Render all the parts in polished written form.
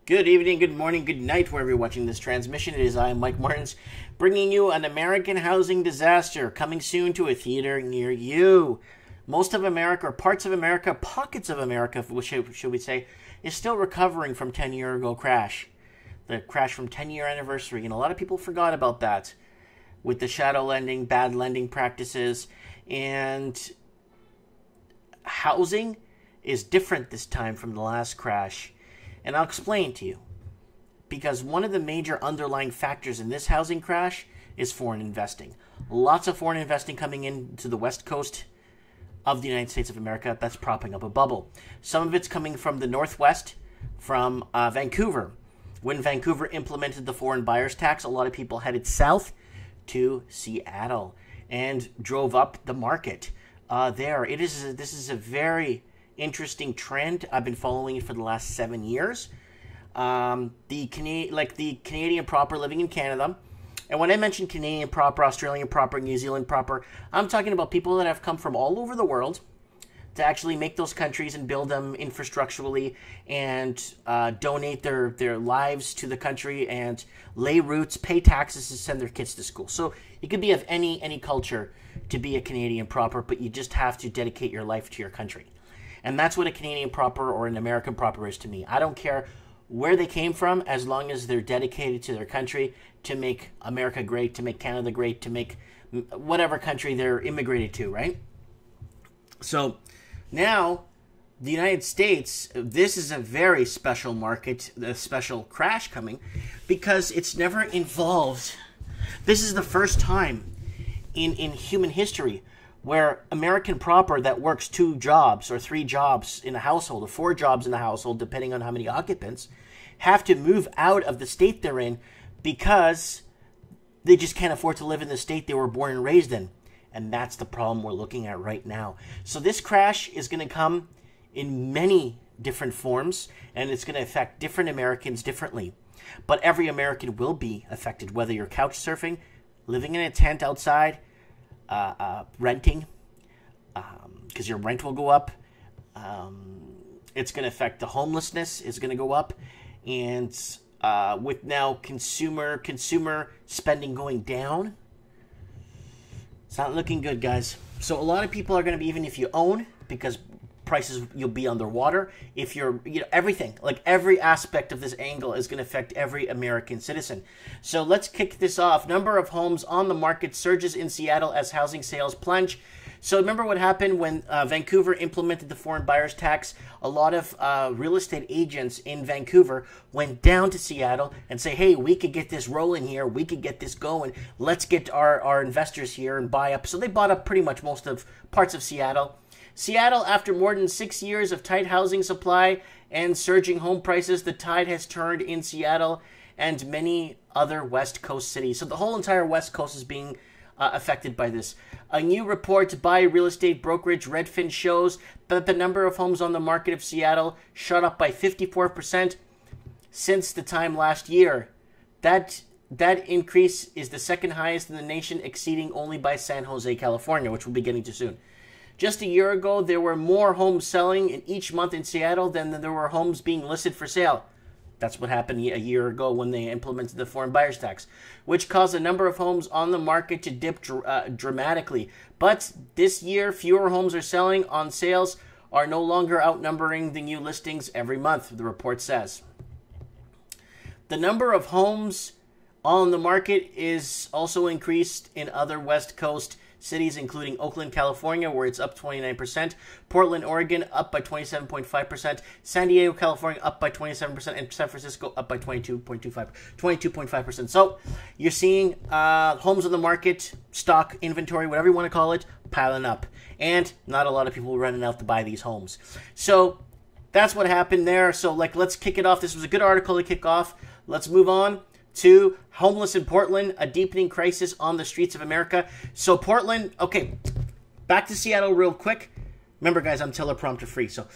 Good evening, good morning, good night, wherever you're watching this transmission. It is I, Mike Martins, bringing you an American housing disaster coming soon to a theater near you. Most of America, or parts of America, pockets of America, should we say, is still recovering from 10-year ago crash. The crash from 10-year anniversary, and a lot of people forgot about that with the shadow lending, bad lending practices, and housing is different this time from the last crash. And I'll explain to you. Because one of the major underlying factors in this housing crash is foreign investing. Lots of foreign investing coming into the west coast of the United States of America. That's propping up a bubble. Some of it's coming from the northwest, from Vancouver. When Vancouver implemented the foreign buyers tax, a lot of people headed south to Seattle and drove up the market there. This is a very interesting trend. I've been following it for the last 7 years. The Canadian proper living in Canada. And when I mention Canadian proper, Australian proper, New Zealand proper, I'm talking about people that have come from all over the world to actually make those countries and build them infrastructurally and donate their lives to the country and lay roots, pay taxes to send their kids to school. So you could be of any culture to be a Canadian proper, but you just have to dedicate your life to your country. And that's what a Canadian proper or an American proper is to me. I don't care where they came from as long as they're dedicated to their country to make America great, to make Canada great, to make whatever country they're immigrated to, right? So now the United States, this is a very special market, a special crash coming because it's never involved. This is the first time in human history where American proper that works 2 jobs or 3 jobs in a household or 4 jobs in a household, depending on how many occupants, have to move out of the state they're in because they just can't afford to live in the state they were born and raised in. And that's the problem we're looking at right now. So this crash is going to come in many different forms, and it's going to affect different Americans differently. But every American will be affected, whether you're couch surfing, living in a tent outside, renting, because your rent will go up. It's going to affect the homelessness is going to go up, and with now consumer spending going down, it's not looking good, guys. So a lot of people are going to be, even if you own, because prices, you'll be underwater. If you're, everything, like every aspect of this angle is going to affect every American citizen. So let's kick this off. Number of homes on the market surges in Seattle as housing sales plunge. So remember what happened when Vancouver implemented the foreign buyers tax? A lot of real estate agents in Vancouver went down to Seattle and say, hey, we could get this rolling here. We could get this going. Let's get our investors here and buy up. So they bought up pretty much most of parts of Seattle. Seattle, after more than 6 years of tight housing supply and surging home prices, the tide has turned in Seattle and many other West Coast cities. So the whole entire West Coast is being affected by this. A new report by real estate brokerage Redfin shows that the number of homes on the market of Seattle shot up by 54% since the time last year. That increase is the second highest in the nation, exceeding only by San Jose, California, which we'll be getting to soon. Just a year ago, there were more homes selling in each month in Seattle than there were homes being listed for sale. That's what happened a year ago when they implemented the foreign buyers tax, which caused the number of homes on the market to dip dramatically. But this year, fewer homes are selling. On sales are no longer outnumbering the new listings every month, the report says. The number of homes on the market is also increased in other West Coast cities, including Oakland, California, where it's up 29%, Portland, Oregon, up by 27.5%, San Diego, California, up by 27%, and San Francisco, up by 22.5%. So you're seeing homes on the market, stock, inventory, whatever you want to call it, piling up. And not a lot of people running out to buy these homes. So that's what happened there. So let's kick it off. This was a good article to kick off. Let's move on to homeless in Portland, a deepening crisis on the streets of America. So Portland, okay, back to Seattle real quick. Remember, guys, I'm teleprompter free. So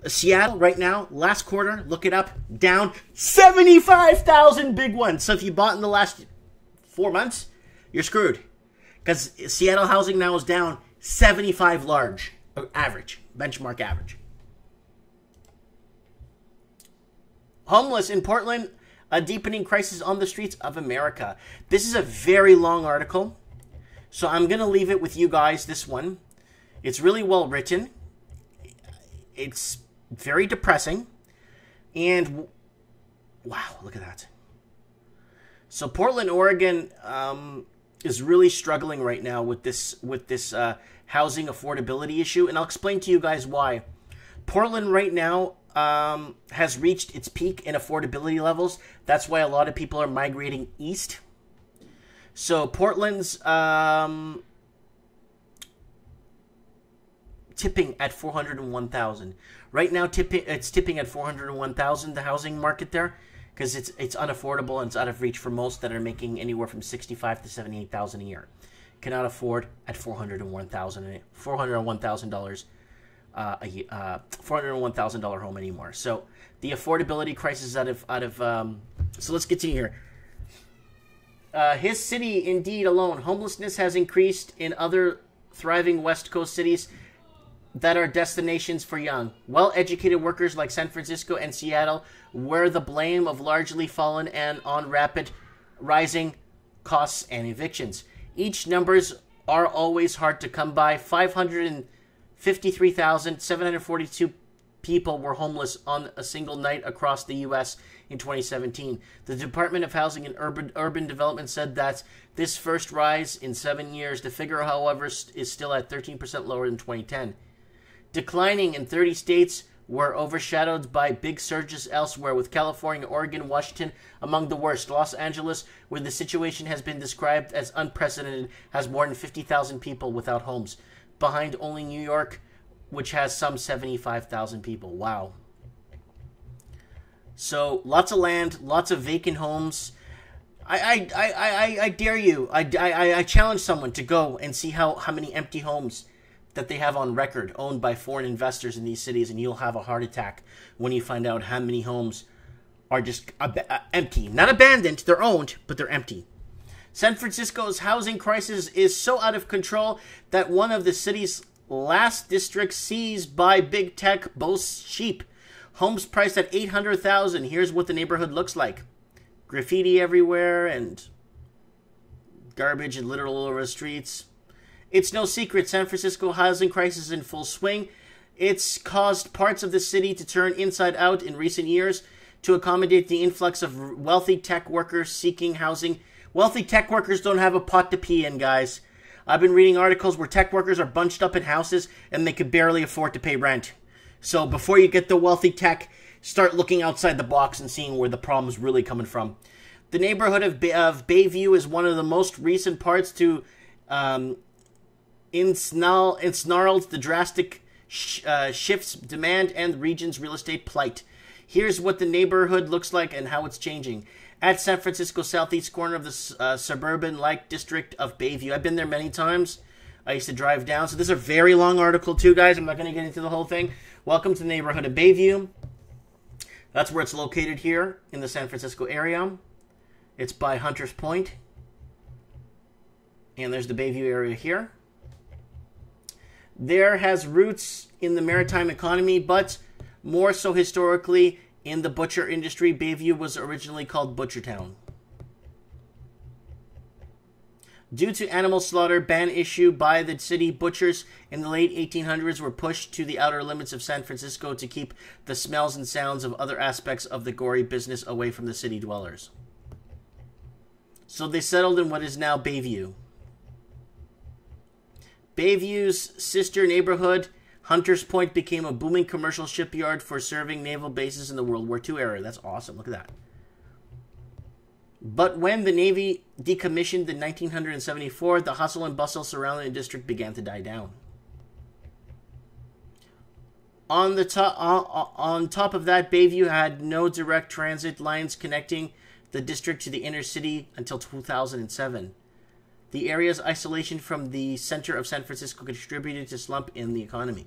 Seattle right now, last quarter, look it up, down 75,000 big ones. So if you bought in the last 4 months, you're screwed. Because Seattle housing now is down 75 large, average, benchmark average. Homeless in Portland, a deepening crisis on the streets of America. This is a very long article, so I'm going to leave it with you guys, this one. It's really well written. It's very depressing. And, wow, look at that. So Portland, Oregon is really struggling right now with this housing affordability issue, and I'll explain to you guys why. Portland right now has reached its peak in affordability levels. That's why a lot of people are migrating east. So Portland's tipping at 401,000. Right now, it's tipping at 401,000. The housing market there, because it's unaffordable and it's out of reach for most that are making anywhere from $65,000 to $78,000 a year. Cannot afford at $401,000 $401,000 home anymore. So the affordability crisis so let's continue here. His city, indeed, alone, homelessness has increased in other thriving West Coast cities that are destinations for young, well-educated workers like San Francisco and Seattle, where the blame of largely fallen and on rapid rising costs and evictions. Each numbers are always hard to come by. 553,742 people were homeless on a single night across the U.S. in 2017. The Department of Housing and Urban Development said that this first rise in 7 years. The figure, however, is still at 13% lower than 2010. Declining in 30 states were overshadowed by big surges elsewhere, with California, Oregon, Washington among the worst. Los Angeles, where the situation has been described as unprecedented, has more than 50,000 people without homes, behind only New York, which has some 75,000 people. Wow. So lots of land, lots of vacant homes. I dare you. I challenge someone to go and see how many empty homes that they have on record owned by foreign investors in these cities, and you'll have a heart attack when you find out how many homes are just empty. Not abandoned, they're owned, but they're empty. San Francisco's housing crisis is so out of control that one of the city's last districts seized by big tech boasts cheap homes priced at $800,000. Here's what the neighborhood looks like: graffiti everywhere and garbage and litter all over the streets. It's no secret San Francisco housing crisis is in full swing. It's caused parts of the city to turn inside out in recent years to accommodate the influx of wealthy tech workers seeking housing. Wealthy tech workers don't have a pot to pee in, guys. I've been reading articles where tech workers are bunched up in houses and they can barely afford to pay rent. So before you get the wealthy tech, start looking outside the box and seeing where the problem's really coming from. The neighborhood of Bayview is one of the most recent parts to ensnarled the drastic shifts demand and the region's real estate plight. Here's what the neighborhood looks like and how it's changing. At San Francisco's southeast corner of the suburban-like district of Bayview. I've been there many times. I used to drive down. So this is a very long article too, guys. I'm not going to get into the whole thing. Welcome to the neighborhood of Bayview. That's where it's located here in the San Francisco area. It's by Hunters Point. And there's the Bayview area here. There has roots in the maritime economy, but more so historically in the butcher industry. Bayview was originally called Butchertown. Due to animal slaughter ban issued by the city, butchers in the late 1800s were pushed to the outer limits of San Francisco to keep the smells and sounds of other aspects of the gory business away from the city dwellers. So they settled in what is now Bayview. Bayview's sister neighborhood, Hunters Point, became a booming commercial shipyard for serving naval bases in the World War II era. That's awesome. Look at that. But when the Navy decommissioned in 1974, the hustle and bustle surrounding the district began to die down. On top of that, Bayview had no direct transit lines connecting the district to the inner city until 2007. The area's isolation from the center of San Francisco contributed to slump in the economy.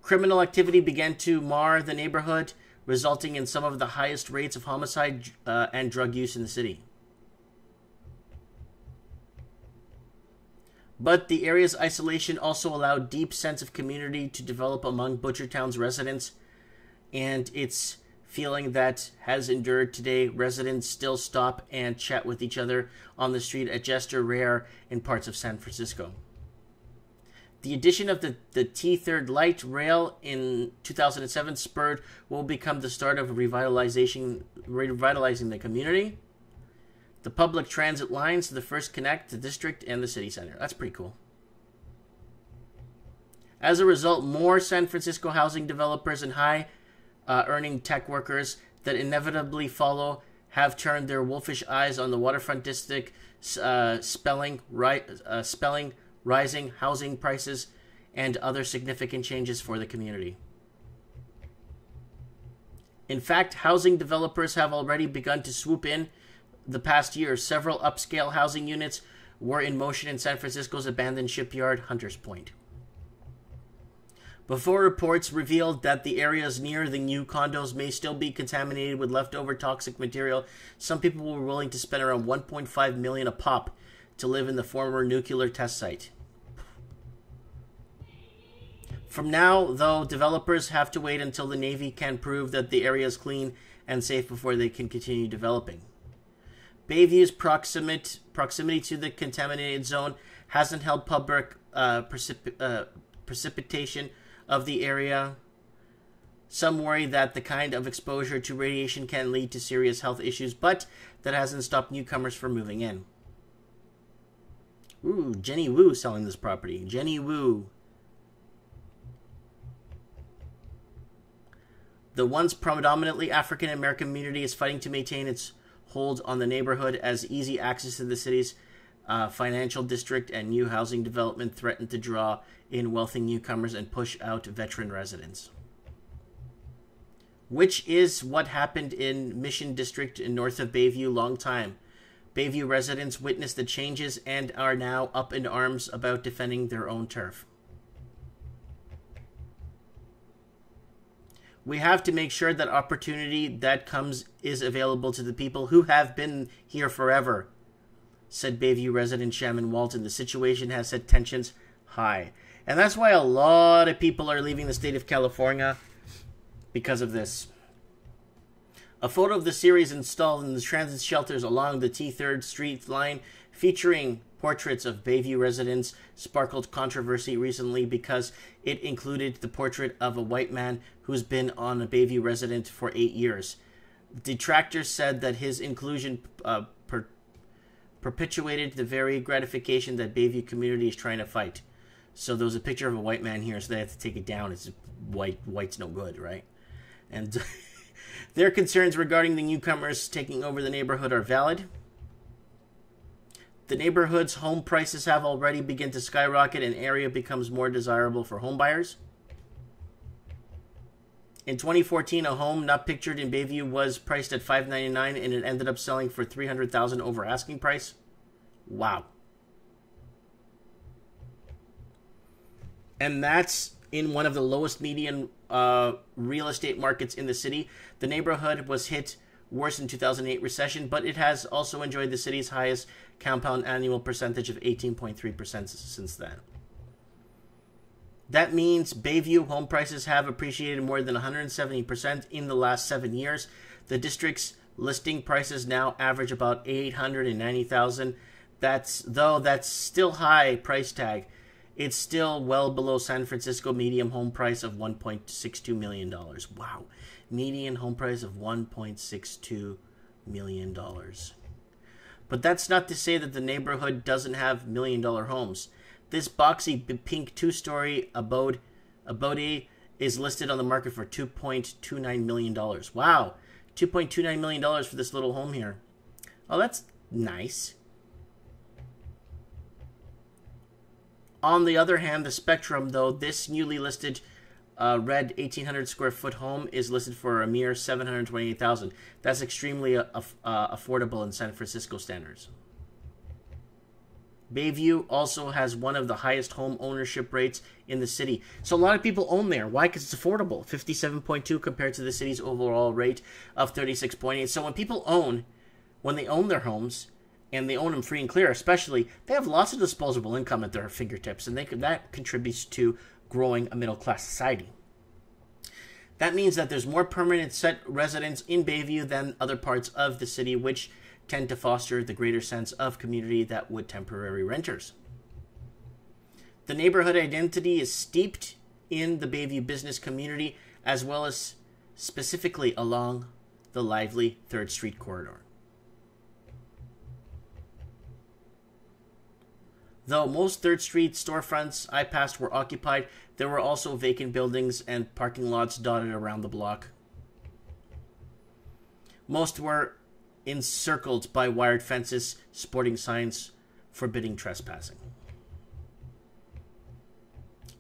Criminal activity began to mar the neighborhood, resulting in some of the highest rates of homicide and drug use in the city. But the area's isolation also allowed a deep sense of community to develop among Butchertown's residents. and it's feeling that has endured today. Residents still stop and chat with each other on the street, a gesture rare in parts of San Francisco. The addition of the T3 light rail in 2007 spurred what will become the start of revitalizing the community. The public transit lines, the first connect the district and the city center. That's pretty cool. As a result, more San Francisco housing developers and high earning tech workers that inevitably follow have turned their wolfish eyes on the waterfront district, spelling rising housing prices and other significant changes for the community. In fact, housing developers have already begun to swoop in the past year. Several upscale housing units were in motion in San Francisco's abandoned shipyard, Hunters Point. Before reports revealed that the areas near the new condos may still be contaminated with leftover toxic material, some people were willing to spend around $1.5 million a pop to live in the former nuclear test site. From now, though, developers have to wait until the Navy can prove that the area is clean and safe before they can continue developing. Bayview's proximity to the contaminated zone hasn't helped public precipitation of the area. Some worry that the kind of exposure to radiation can lead to serious health issues, but that hasn't stopped newcomers from moving in. Ooh, Jenny Wu selling this property. Jenny Wu. The once predominantly African American community is fighting to maintain its hold on the neighborhood as easy access to the city's financial district and new housing development threaten to draw in wealthy newcomers and push out veteran residents. Which is what happened in Mission District in north of Bayview long time. Bayview residents witnessed the changes and are now up in arms about defending their own turf. We have to make sure that opportunity that comes is available to the people who have been here forever, said Bayview resident Shaman Walton. The situation has set tensions high. And that's why a lot of people are leaving the state of California because of this. A photo of the series installed in the transit shelters along the T3rd Street line featuring portraits of Bayview residents sparkled controversy recently because it included the portrait of a white man who's been on a Bayview resident for 8 years. Detractors said that his inclusion perpetuated the very gratification that Bayview community is trying to fight. So there was a picture of a white man here, so they had to take it down. It's white's no good, right? And their concerns regarding the newcomers taking over the neighborhood are valid. The neighborhood's home prices have already begun to skyrocket and area becomes more desirable for home buyers. In 2014, a home not pictured in Bayview was priced at $599 and it ended up selling for $300,000 over asking price. Wow. And that's in one of the lowest median real estate markets in the city. The neighborhood was hit worse in 2008 recession, but it has also enjoyed the city's highest compound annual percentage of 18.3% since then. That means Bayview home prices have appreciated more than 170% in the last 7 years. The district's listing prices now average about $890,000. That's still high price tag. It's still well below San Francisco median home price of $1.62 million. Wow. Median home price of $1.62 million. But that's not to say that the neighborhood doesn't have million-dollar homes. This boxy pink two-story abode is listed on the market for $2.29 million. Wow. $2.29 million for this little home here. Oh, that's nice. On the other hand, the spectrum, though, this newly listed red 1,800 square foot home is listed for a mere $728,000. That's extremely affordable in San Francisco standards. Bayview also has one of the highest home ownership rates in the city. So a lot of people own there. Why? Because it's affordable. 57.2 compared to the city's overall rate of 36.8. So when people own, when they own their homes, and they own them free and clear, especially, they have lots of disposable income at their fingertips, and that contributes to growing a middle-class society. That means that there's more permanent set residents in Bayview than other parts of the city, which tend to foster the greater sense of community that would temporary renters. The neighborhood identity is steeped in the Bayview business community, as well as specifically along the lively 3rd Street corridor. Though most 3rd Street storefronts I passed were occupied, there were also vacant buildings and parking lots dotted around the block. Most were encircled by wired fences sporting signs forbidding trespassing.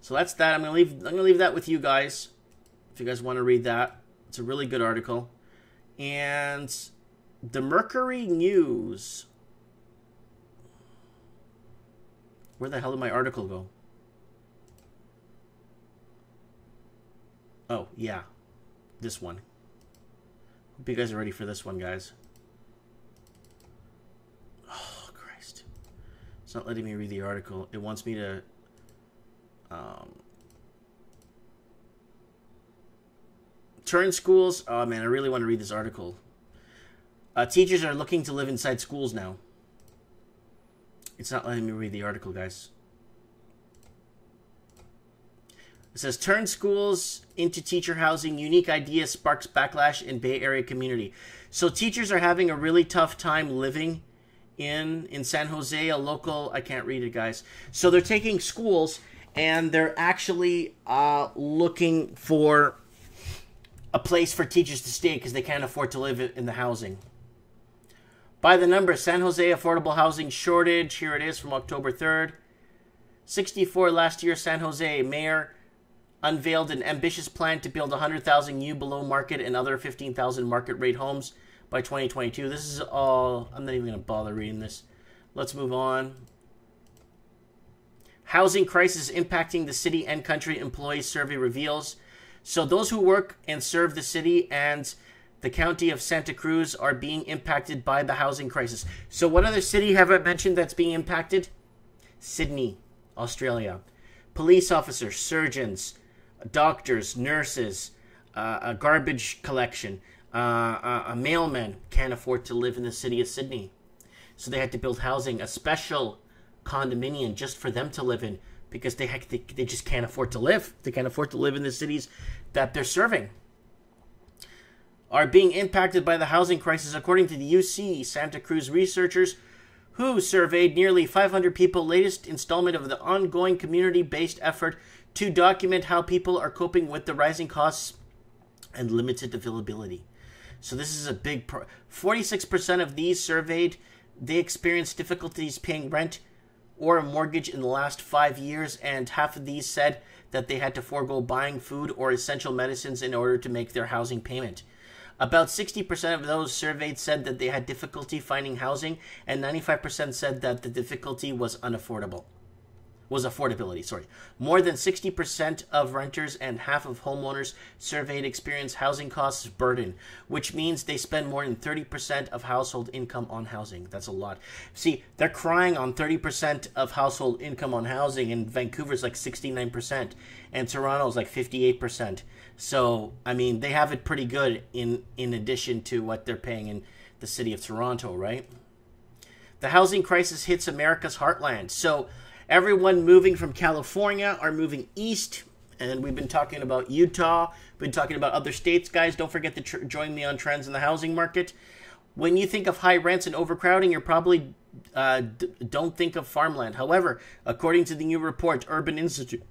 So that's that. I'm gonna leave that with you guys. If you guys want to read that, it's a really good article. And the Mercury News. Where the hell did my article go? Oh, yeah. This one. Hope you guys are ready for this one, guys. Oh, Christ. It's not letting me read the article. It wants me to... turn schools... Oh, man, I really want to read this article. Teachers are looking to live inside schools now. It's not letting me read the article, guys. It says, turn schools into teacher housing. Unique idea sparks backlash in Bay Area community. So teachers are having a really tough time living in San Jose, a local... I can't read it, guys. So they're taking schools, and they're actually looking for a place for teachers to stay because they can't afford to live in the housing. By the numbers, San Jose affordable housing shortage. Here it is from October 3rd. 64 last year, San Jose mayor unveiled an ambitious plan to build 100,000 new below market and other 15,000 market rate homes by 2022. This is all... I'm not even going to bother reading this. Let's move on. Housing crisis impacting the city and country, employees survey reveals. So those who work and serve the city and the county of Santa Cruz are being impacted by the housing crisis. So what other city have I mentioned that's being impacted? Sydney, Australia. Police officers, surgeons, doctors, nurses, a garbage collection, a mailman can't afford to live in the city of Sydney. So they had to build housing, a special condominium just for them to live in because they just can't afford to live. They can't afford to live in the cities that they're serving. Are being impacted by the housing crisis, according to the UC Santa Cruz researchers who surveyed nearly 500 people, latest installment of the ongoing community-based effort to document how people are coping with the rising costs and limited availability. So this is a big... 46% of these surveyed, they experienced difficulties paying rent or a mortgage in the last 5 years, and half of these said that they had to forego buying food or essential medicines in order to make their housing payment. About 60% of those surveyed said that they had difficulty finding housing, and 95% said that the difficulty was affordability. More than 60% of renters and half of homeowners surveyed experience housing costs burden, which means they spend more than 30% of household income on housing. That's a lot. See, they're crying on 30% of household income on housing, and Vancouver's like 69%, and Toronto's like 58%. So, I mean, they have it pretty good in addition to what they're paying in the city of Toronto, right? The housing crisis hits America's heartland. So, everyone moving from California are moving east, and we've been talking about Utah, been talking about other states, guys. Don't forget to join me on trends in the housing market. When you think of high rents and overcrowding, you're probably don't think of farmland. However, according to the new report, Urban Institute,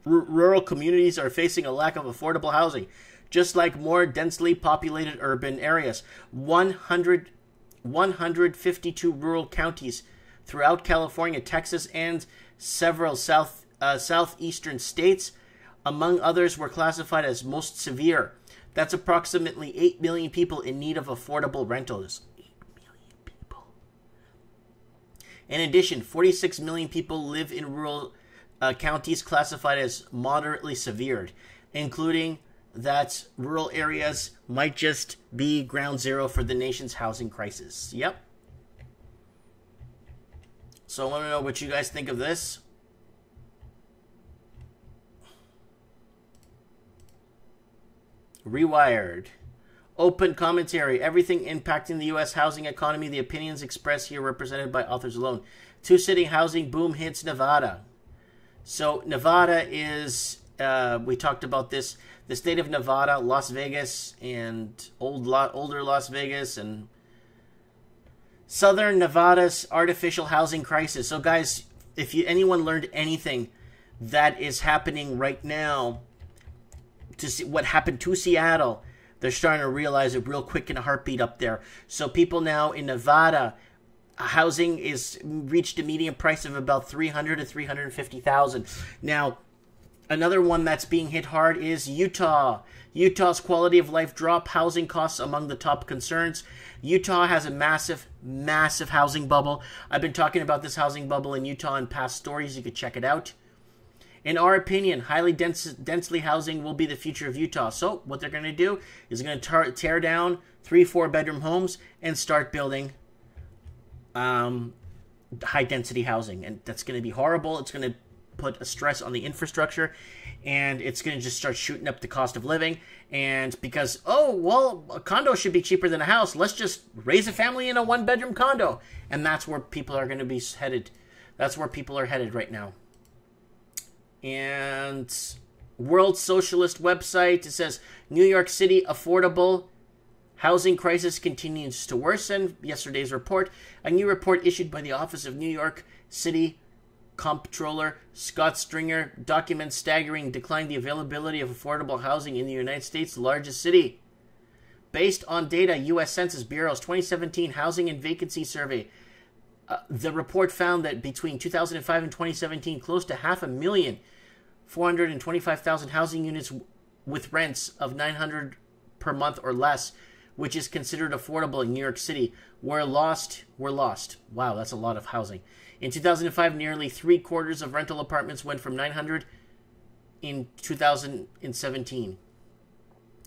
rural communities are facing a lack of affordable housing, just like more densely populated urban areas. 152 rural counties throughout California, Texas, and several southeastern states, among others, were classified as most severe. That's approximately 8 million people in need of affordable rentals. 8 million people. In addition, 46 million people live in rural counties classified as moderately severe, including that rural areas might just be ground zero for the nation's housing crisis. Yep. So I want to know what you guys think of this. Rewired. Open commentary. Everything impacting the U.S. housing economy. The opinions expressed here represented by authors alone. Two-sitting housing boom hits Nevada. So Nevada is, we talked about this, the state of Nevada, Las Vegas, and older Las Vegas, and Southern Nevada's artificial housing crisis. So guys, if anyone learned anything that is happening right now, to see what happened to Seattle, they're starting to realize it real quick in a heartbeat up there. So people now in Nevada, housing is reached a median price of about $300,000 to $350,000. Now, another one that's being hit hard is Utah. Utah's quality of life drop, housing costs among the top concerns. Utah has a massive, massive housing bubble. I've been talking about this housing bubble in Utah in past stories. You could check it out. In our opinion, highly densely housing will be the future of Utah. So what they're going to do is going to tear down 3-4 bedroom homes and start building high-density housing, and that's going to be horrible. It's going to put a stress on the infrastructure, and it's going to just start shooting up the cost of living. And because, oh, well, a condo should be cheaper than a house, let's just raise a family in a one-bedroom condo. And that's where people are going to be headed. That's where people are headed right now. And World Socialist website, it says, New York City affordable housing crisis continues to worsen. Yesterday's report, a new report issued by the Office of New York City Comptroller Scott Stringer documents staggering decline the availability of affordable housing in the United States' largest city. Based on data, U.S. Census Bureau's 2017 Housing and Vacancy Survey, the report found that between 2005 and 2017, close to 5,425,000 housing units with rents of $900 per month or less, which is considered affordable in New York City, were lost. Wow, that's a lot of housing. In 2005, nearly 3/4 of rental apartments went from $900 in 2017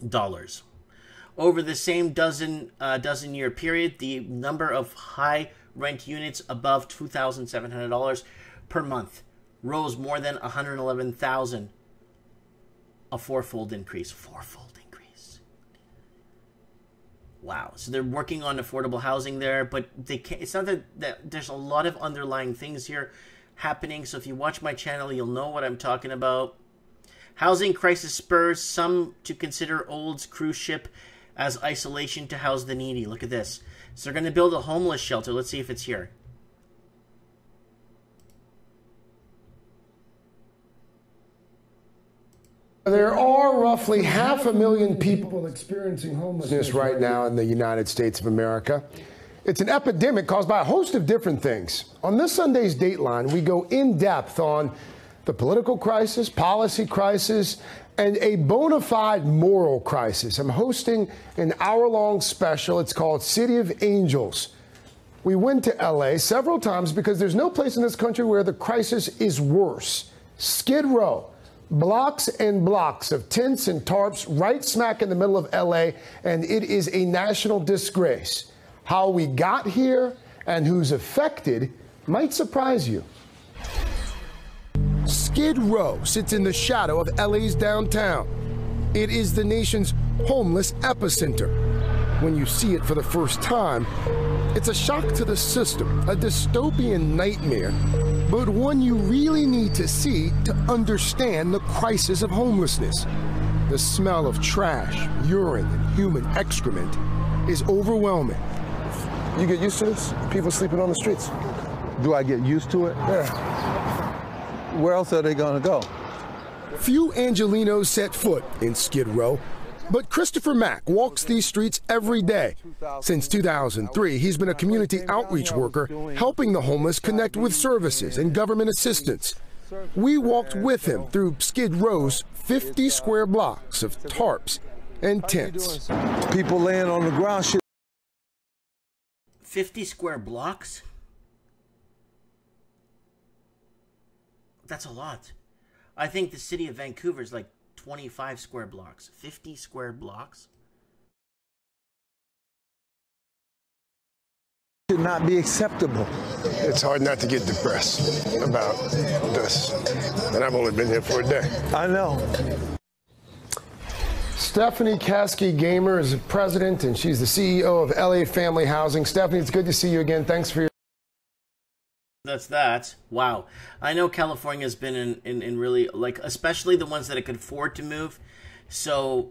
dollars. Over the same dozen-year period, the number of high rent units above $2,700 per month rose more than 111,000, a fourfold increase. Wow. So they're working on affordable housing there, but they can't, it's not that there's a lot of underlying things here happening. So if you watch my channel, you'll know what I'm talking about. Housing crisis spurs some to consider old cruise ship as isolation to house the needy. Look at this. So they're going to build a homeless shelter. Let's see if it's here. There are roughly 500,000 people experiencing homelessness right now in the United States of America. It's an epidemic caused by a host of different things. On this Sunday's Dateline, we go in depth on the political crisis, policy crisis, and a bona fide moral crisis. I'm hosting an hour-long special. It's called City of Angels. We went to LA several times because there's no place in this country where the crisis is worse. Skid Row. Blocks and blocks of tents and tarps right smack in the middle of LA, and it is a national disgrace. How we got here and who's affected might surprise you. Skid Row sits in the shadow of LA's downtown. It is the nation's homeless epicenter. When you see it for the first time, it's a shock to the system, a dystopian nightmare, but one you really need to see to understand the crisis of homelessness. The smell of trash, urine, and human excrement is overwhelming. You get used to this? People sleeping on the streets. Do I get used to it? Yeah. Where else are they gonna go? Few Angelinos set foot in Skid Row, but Christopher Mack walks these streets every day. Since 2003, he's been a community outreach worker, helping the homeless connect with services and government assistance. We walked with him through Skid Row's 50 square blocks of tarps and tents. People laying on the ground. 50 square blocks? That's a lot. I think the city of Vancouver is like 25 square blocks. 50 square blocks? Should not be acceptable. It's hard not to get depressed about this. And I've only been here for a day. I know. Stephanie Caskey Gamer is president, and she's the CEO of LA Family Housing. Stephanie, it's good to see you again. Thanks for your... That's that. Wow. I know California has been in really, like, especially the ones that it could afford to move. So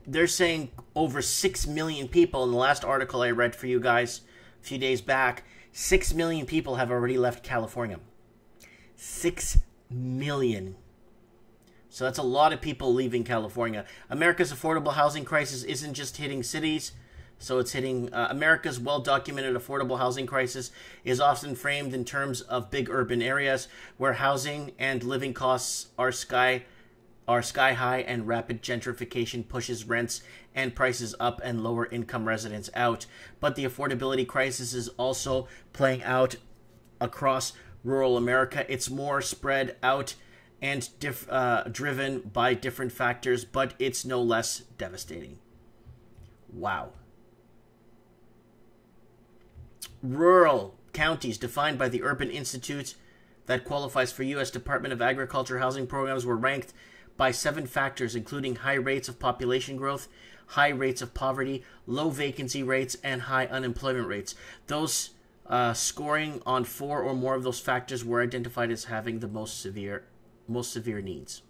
they're saying over 6 million people in the last article I read for you guys a few days back. 6 million people have already left California. 6 million. So that's a lot of people leaving California. America's affordable housing crisis isn't just hitting cities. So it's hitting America's well-documented affordable housing crisis is often framed in terms of big urban areas where housing and living costs are sky high, and rapid gentrification pushes rents and prices up and lower income residents out. But the affordability crisis is also playing out across rural America. It's more spread out and driven by different factors, but it's no less devastating. Wow. Rural counties defined by the Urban Institute that qualifies for U.S. Department of Agriculture housing programs were ranked by 7 factors, including high rates of population growth, high rates of poverty, low vacancy rates, and high unemployment rates. Those scoring on 4 or more of those factors were identified as having the most severe needs.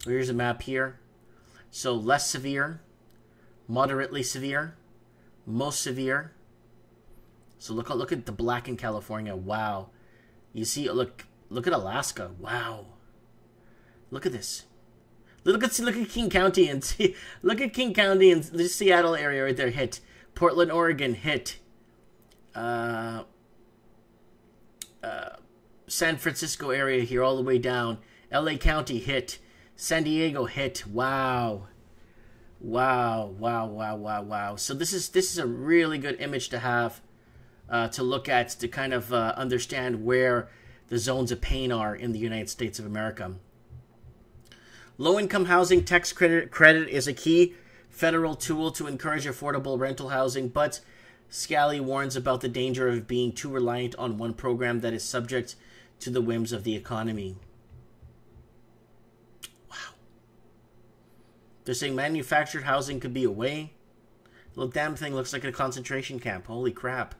Here's a map here. So less severe, moderately severe, most severe. So look at the black in California. Wow. You see, look at Alaska. Wow. Look at this. Look at King County and see. Look at King County and the Seattle area right there hit. Portland, Oregon hit. San Francisco area here all the way down. LA County hit. San Diego hit. Wow. Wow. Wow. Wow. Wow. Wow. So this is a really good image to have. To look at, to kind of understand where the zones of pain are in the United States of America. Low-income housing tax credit is a key federal tool to encourage affordable rental housing, but Scally warns about the danger of being too reliant on one program that is subject to the whims of the economy. Wow. They're saying manufactured housing could be a way. The damn thing looks like a concentration camp. Holy crap.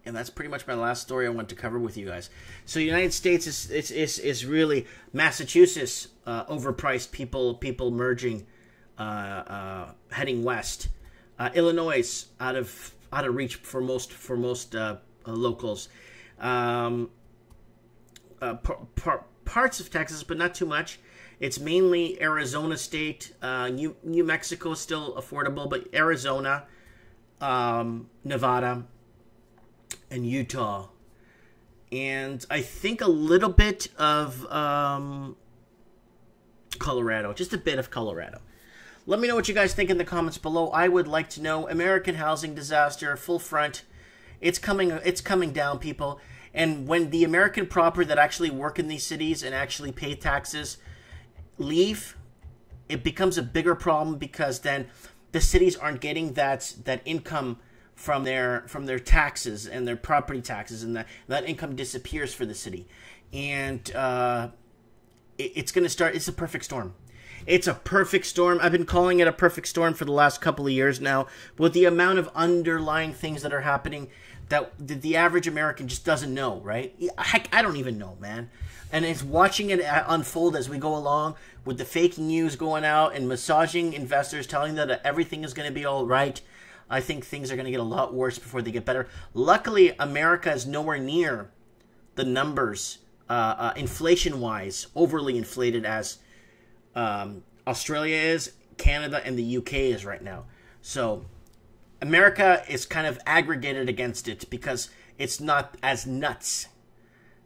And that's pretty much my last story I want to cover with you guys. So the United States is really Massachusetts overpriced, people merging, heading west. Illinois out of reach for most locals. Parts of Texas, but not too much. It's mainly Arizona state. New Mexico is still affordable, but Arizona, Nevada, and Utah, and I think a little bit of Colorado, just a bit of Colorado. Let me know what you guys think in the comments below. I would like to know. American housing disaster, full front. It's coming down, people. And when the American proper that actually work in these cities and actually pay taxes leave, it becomes a bigger problem, because then the cities aren't getting that income from their taxes and their property taxes, and that income disappears for the city. And it's going to start. It's a perfect storm. It's a perfect storm. I've been calling it a perfect storm for the last couple of years now, with the amount of underlying things that are happening that the average American just doesn't know, right? Heck, I don't even know, man. And it's watching it unfold as we go along, with the fake news going out and massaging investors, telling them that everything is going to be all right. I think things are going to get a lot worse before they get better. Luckily, America is nowhere near the numbers, inflation-wise, overly inflated as Australia is, Canada, and the UK is right now. So America is kind of aggregated against it, because it's not as nuts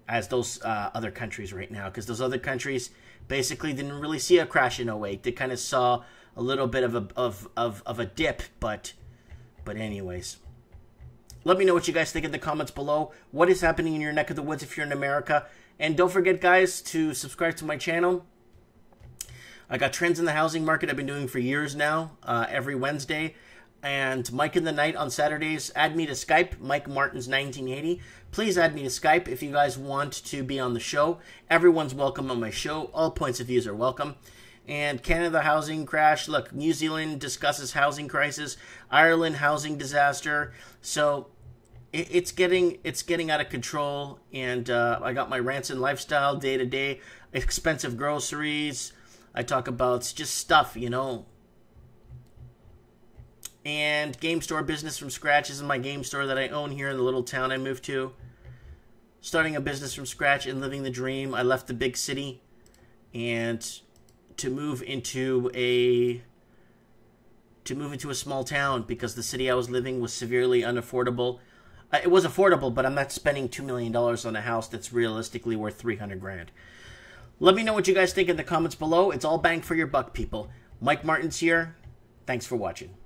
as those other countries right now. Because those other countries basically didn't really see a crash in 08. They kind of saw a little bit of a dip, but anyways, let me know what you guys think in the comments below. What is happening in your neck of the woods if you're in America? And don't forget, guys, to subscribe to my channel. I got trends in the housing market I've been doing for years now, every Wednesday. and Mike in the Night on Saturdays. Add me to Skype, Mike Martins 1980. Please add me to Skype if you guys want to be on the show. Everyone's welcome on my show. All points of views are welcome. And Canada housing crash. Look, New Zealand discusses housing crisis. Ireland housing disaster. So it's getting out of control. And I got my rants and lifestyle day to day. Expensive groceries. I talk about just stuff, you know. And game store business from scratch. This is my game store that I own here in the little town I moved to. Starting a business from scratch and living the dream. I left the big city and to move into a small town because the city I was living was severely unaffordable. It was affordable, but I'm not spending $2 million on a house that's realistically worth $300,000. Let me know what you guys think in the comments below. It's all bang for your buck, people. Mike Martins here. Thanks for watching.